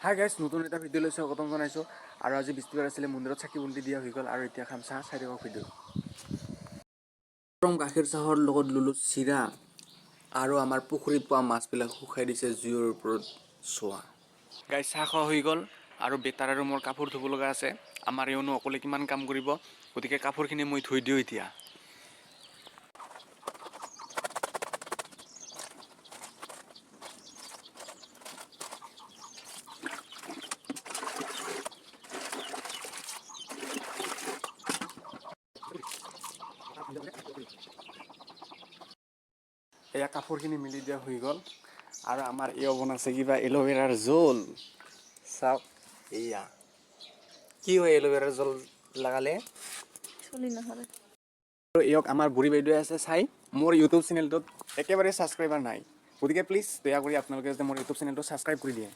Hi guys, নতুন এটা video' লৈছোঁ, স্বাগতম জনাইছোঁ। আৰু আজি বৃষ্টিবাৰ আছিলে, মন্দিৰত চাকি বন্তি দিয়া হৈ গ'ল। আৰু এতিয়া খাম চাহ, চাই থাকক ভিডিঅ'। গৰম গাখীৰ চাহৰ লগত ললোঁ চিৰা আৰু আমাৰ পুখুৰীত পোৱা মাছবিলাক শুকাই দিছে জুইৰ ওপৰত চোৱা। গাইজ, চাহ খোৱা হৈ গ'ল আৰু বেটাৰ আৰু মোৰ কাপোৰ ধুব লগা আছে। আমাৰ এওঁনো অকলে কিমান কাম কৰিব, গতিকে কাপোৰখিনি মই ধুই দিওঁ এতিয়া। এয়া কাপোৰখিনি মিলি দিয়া হৈ গ'ল আৰু আমাৰ এও বনাইছে কিবা এল'ভেৰাৰ জোল। চাওক এয়া কি হয়, এল'ভেৰাৰ জোল লগালে চলি নহ'লে আৰু এওক আমাৰ বুঢ়ী বাইদেৱে আছে চাই। মোৰ ইউটিউব চেনেলটোত একেবাৰে ছাবস্ক্ৰাইবাৰ নাই, গতিকে প্লিজ দয়া কৰি আপোনালোকে যাতে মোৰ ইউটিউব চেনেলটো ছাবস্ক্ৰাইব কৰি দিয়ে।